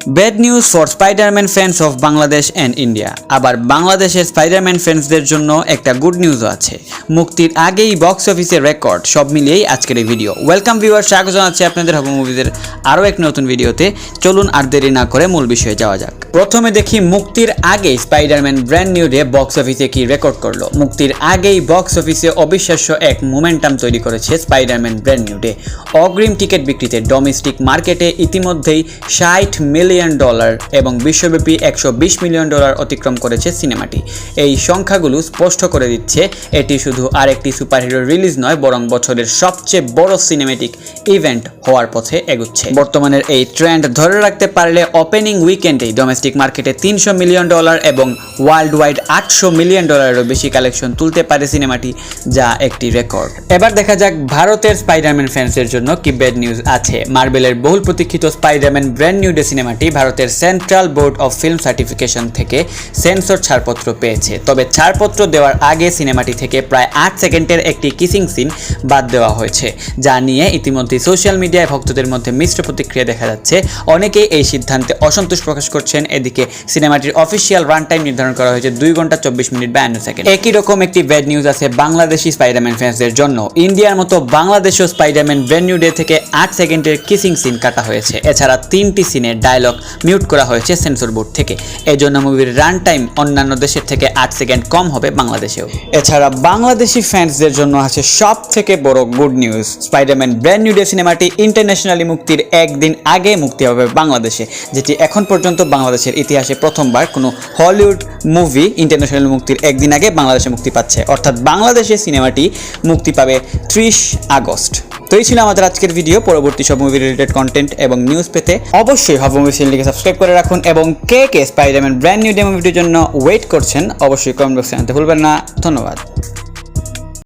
Bad news for Spiderman fans of Bangladesh and India. আবার বাংলাদেশের Spiderman ফ্যান্সদের জন্য একটা গুড নিউজও আছে। মুক্তির আগেই বক্স অফিসের রেকর্ড সব মিলিয়েই আজকের এই ভিডিও। ওয়েলকাম ভিউয়ার, স্বাগত জানাচ্ছি আপনাদের হব মুভিজের আরও এক নতুন ভিডিওতে। চলুন আর দেরি না করে মূল বিষয়ে যাওয়া যাক। প্রথমে দেখি মুক্তির আগেই Spiderman brand new day box অফিসে কি রেকর্ড করলো। মুক্তির আগেই বক্স অফিসে অবিশ্বাস্য এক মোমেন্টাম তৈরি করেছে স্পাইডারম্যান ব্র্যান্ড নিউ ডে। অগ্রিম টিকিট বিক্রিতে ডোমেস্টিক মার্কেটে ইতিমধ্যেই $60 মিলিয়ন এবং বিশ্বব্যাপী $120 মিলিয়ন অতিক্রম করেছে সিনেমাটি। এই সংখ্যাগুলো স্পষ্ট করে দিচ্ছে এটি শুধু আরেকটি সুপারহিরো রিলিজ নয়, বরং বছরের সবচেয়ে বড় সিনেমেটিক ইভেন্ট হওয়ার পথে এগুচ্ছে। বর্তমানের এই ট্রেন্ড ধরে রাখতে পারলে ওপেনিং উইকেন্ডেই ডোমেস্টিক মার্কেটে $300 মিলিয়ন এবং ওয়ার্ল্ড ওয়াইড $800 মিলিয়নেরও বেশি কালেকশন তুলতে পারে সিনেমাটি, যা একটি রেকর্ড। এবার দেখা যাক ভারতের স্পাইডারম্যান ফ্যান্সের জন্য কি ব্যাড নিউজ আছে। মার্বেলের বহুল প্রতীক্ষিত স্পাইডারম্যান ব্র্যান্ড নিউ ডে সিনেমাটি ভারতের central board of film certification থেকে সেন্সর ছাড়পত্র পেয়েছে। তবে ছাড়পত্র দেওয়ার আগে সিনেমাটি থেকে প্রায় 8 সেকেন্ডের একটি কিসিং সিন বাদ দেওয়া হয়েছে, যা নিয়ে ইতিমধ্যে সোশ্যাল মিডিয়ায় ভক্তদের মধ্যে মিশ্র প্রতিক্রিয়া দেখা যাচ্ছে। অনেকেই এই সিদ্ধান্তে অসন্তোষ প্রকাশ করছেন। এদিকে সিনেমাটির অফিসিয়াল রান টাইম নির্ধারণ করা হয়েছে 2 ঘন্টা 24 মিনিট 52 সেকেন্ড। একই রকম একটি ব্যাড নিউজ আছে বাংলাদেশি স্পাইডারম্যান ফ্যান্সদের জন্য। ইন্ডিয়ার মতো বাংলাদেশেও স্পাইডারম্যান ব্র্যান্ড নিউ ডে থেকে 8 সেকেন্ডের কিসিং সিন কাটা হয়েছে। এছাড়া 3টি সিনের ডায়লগ মিউট করা হয়েছে সেন্সর বোর্ড থেকে। এজন্য মুভির রান টাইম অন্যান্য দেশের থেকে 8 সেকেন্ড কম হবে বাংলাদেশেও। এছাড়া বাংলাদেশি ফ্যান্সদের জন্য আছে সব থেকে বড় good news. Spiderman brand new day সিনেমাটি ইন্টারন্যাশনালি মুক্তির একদিন আগে মুক্তি হবে বাংলাদেশে, যেটি এখন পর্যন্ত বাংলাদেশের ইতিহাসে প্রথমবার কোনো হলিউড মুভি ইন্টারন্যাশনাল মুক্তির একদিন আগে বাংলাদেশে মুক্তি পাচ্ছে। অর্থাৎ বাংলাদেশে সিনেমাটি মুক্তি পাবে 30 আগস্ট। তো এই ছিল আমাদের আজকের ভিডিও। পরবর্তী সব মুভি রিলেটেড কন্টেন্ট এবং নিউজ পেতে অবশ্যই হব মুভি চ্যানেলটিকে সাবস্ক্রাইব করে রাখুন, এবং কে কে স্পাইডারম্যান ব্র্যান্ড নিউ ডে মুভিটির জন্য ওয়েট করছেন অবশ্যই কমেন্ট বক্সে জানাতে ভুলবেন না। ধন্যবাদ।